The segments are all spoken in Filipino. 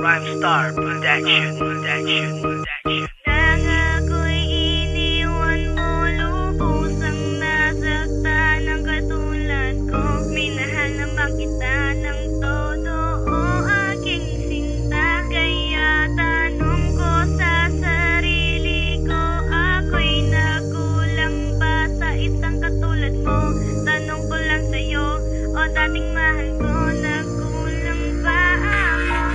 Rhymestar Production. Nangako'y iniwan mo, lubusang nasaktan ng katulad ko. Minahal naman kita ng todo, o aking sinta. Kaya tanong ko sa sarili ko, ako'y nakulang ba sa isang katulad mo? Tanong ko lang sa'yo, o dating mahal ko, nagkulang ba ako?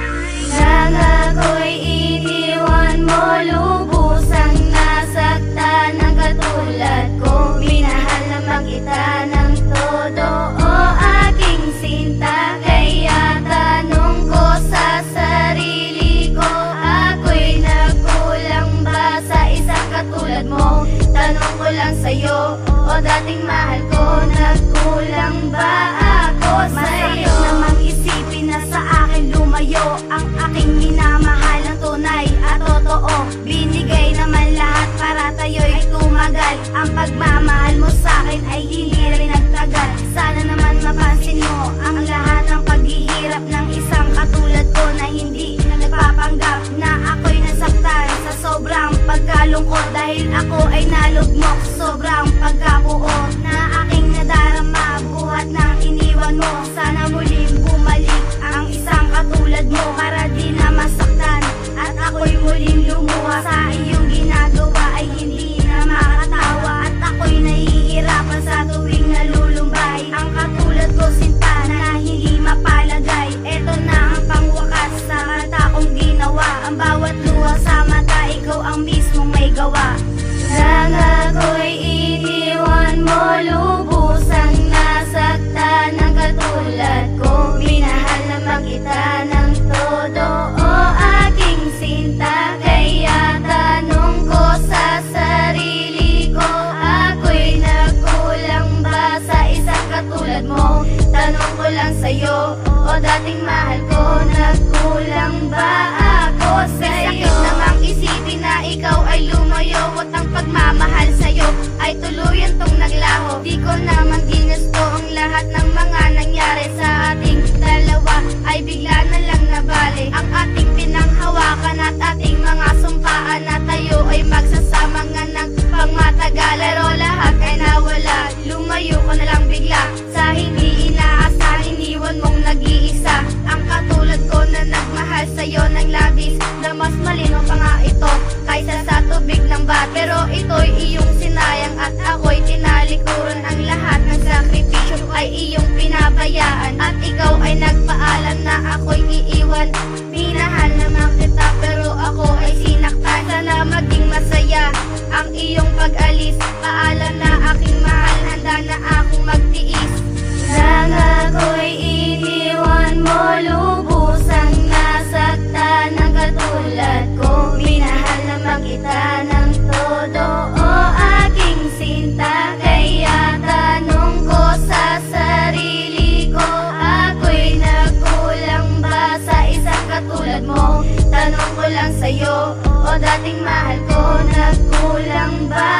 Ako'y iniwan mo, lubusang nasaktan ng katulad ko. Minahal naman kita ng todo, o aking sinta. Kaya tanong ko sa sarili ko, ako'y nagkulang ba sa isang katulad mo? Tanong ko lang sa'yo, o dating mahal ko, nagkulang ba ako sa'yo? Masakit namang isipin na sa akin lumayo ang aking minamahal ng tunay at totoo. Binigay naman lahat para tayo'y tumagal. Ang pagmamahal mo sa'kin ay hindi rin nagtagal. Sana naman mapansin mo ang lahat ng paghihirap ng isang katulad ko na hindi nagpapanggap na ako'y nasaktan sa sobrang pagkalungkot. Dahil ako ay nalugmok, sobrang pagkabuo na aking nadarama buhat ng iniwan mo. Sana muling bumalik ang isang katulad mo para di na masaktan at ako'y muling lumuha. Sa iyong ginagawa ay hindi na makatawa at ako'y nahihirapan sa tuwing nalulumbay. Ang katulad ko sinta na hindi mapalagay. Eto na ang pangwakas sa kanta kong ginawa. Ang bawat luha sa mata, ikaw ang mismong may gawa. Nang ako'y iniwan mo, lubusang nasaktan ng katulad ko. Minahal naman kita ng todo, o aking sinta. Kaya tanong ko sa sarili ko, ako'y nagkulang ba sa isang katulad mo? Tanong ko lang sa'yo, o dating mahal ko, nagkulang ba ako sa'yo? May sakit namang isipin na ikaw ay lumayo at ang pagmamahal sa'yo ay tuluyan tong naglaho. Di ko naman ginusto ang lahat ng mga nangyari sa ating dalawa, ay bigla na lang nabali ang ating pinanghawakan at ating mga sumpaan na tayo ay magsasama nga ng pangmatagal. Pero lahat ay nawala, lumayo ko na lang bigla sa hindi inaasahan. Iniwan mong nag-iisa ang katulad ko na nagmahal sa'yo ng labis, na mas malino pa nga ito kaysa sa tubig ng bat. Pero ito'y iyong sinayang at ako'y tinalikuran. Ang lahat ng sakripisyo ay iyong pinabayaan at ikaw ay nagpaalam na ako'y iiwan. Minahal naman kita pero ako ay sinaktan. Sana maging masaya ang iyong pag-alis. Paalam na aking mahal, handa na akong magtiis. Nang ako'y iniwan mo, lubusang nasaktan ng katulad ko. Minahal naman kita ng todo, o aking sinta. Kaya tanong ko sa sarili ko, ako'y nagkulang ba sa isang katulad mo? Tanong ko lang sa'yo, o dating mahal ko, nagkulang ba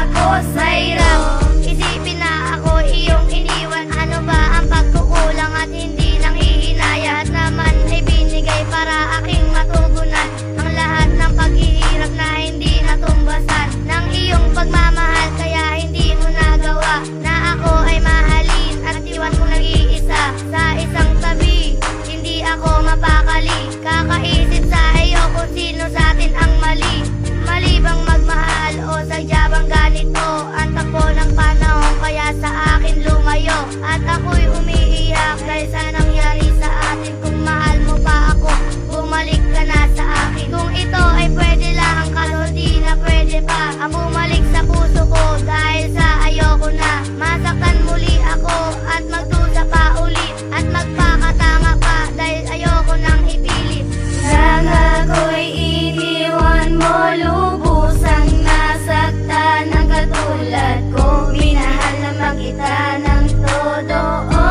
ako sa'yo? Isipin na ako iyong iniwan. Ano ba ang pagkukulang at hindi nang hihinaya? At naman ay binigay para aking matugunan ang lahat ng paghihirap na hindi natumbasan ng iyong pagmamahal. Kaya hindi mo nagawa na ako ay mahalin at iwan mo nag-iisa sa isang tabi. Hindi ako mapakali, kakaisip sa iyo kung sino sa atin ang mali. Mali bang magmahal o sadya bang ganito ang takbo ng panahon? Kaya sa akin lumayo at ako'y umiiyak dahil sa nangyari sa atin. Kung mahal mo pa ako, bumalik ka na sa akin. Kung ito ay pwede lang, kaso di na pwede pa ang bumalik sa puso ko. Dahil sa ayoko na masaktan muli ako at magdusa pa uli at magpakatanga pa, dahil ayoko nang ipilit. Nang ako'y iniwan mo, lubusang nasaktan ng katulad ko. Minahal naman kita ng todo, o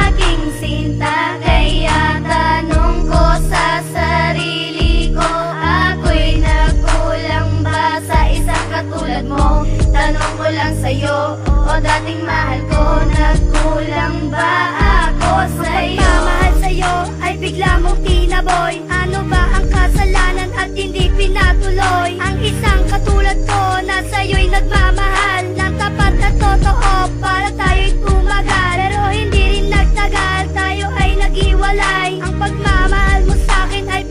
aking sinta. Kaya tanong ko sa sarili ko, ako'y nagkulang ba sa isang katulad mo? Tanong ko lang sa'yo, o dating mahal ko, nagkulang ba ako sa'yo? Ang pagmamahal sa'yo ay bigla mong tinaboy. Ano ba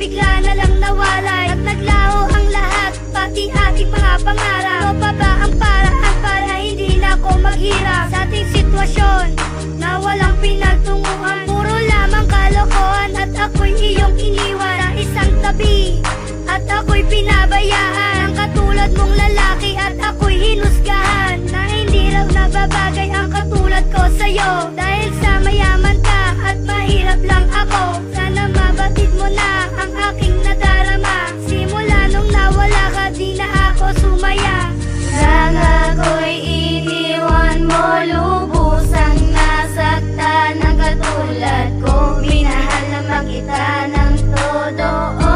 bigla na lang nawalay at naglaho ang lahat, pati aking mga pangarap. Ano pa ba ang paraan para hindi na ako maghirap sa ating sitwasyon na walang pinagtunguhan? Puro lamang kalokohan at ako'y iyong iniwan sa isang tabi, at ako'y pinabayaan. Ang katulad mong lalaki at ako'y hinusgahan na hindi raw nababagay ang katulad ko sa'yo. Dahil sa mayaman ka at mahirap lang ako, sana mabatid mo na ang aking nadarama. Simula nung nawala ka, di na ako sumaya. Nang ako'y iniwan mo, lubusang nasaktan ang katulad ko. Minahal naman kita ng todo, o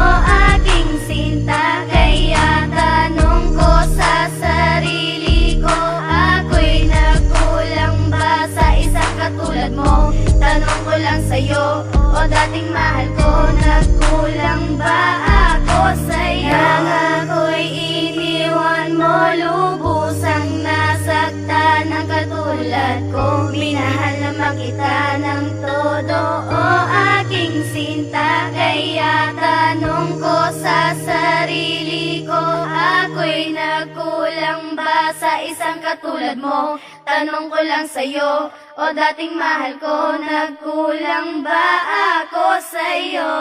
aking sinta. Kaya tanong ko sa sarili ko, ako'y nagkulang ba sa isang katulad mo? Tanong ko lang sa'yo, o dating mahal ko, nagkulang ba ako sa'yo? Nang ako'y iniwan mo, lubusang nasaktan ang katulad ko. Minahal naman kita ng todo, o aking sinta. Kaya tanong ko sa sarili ko, ako'y nagkulang ba sa isang katulad mo? Tanong ko lang sa'yo, o dating mahal ko, nagkulang ba ako sa'yo?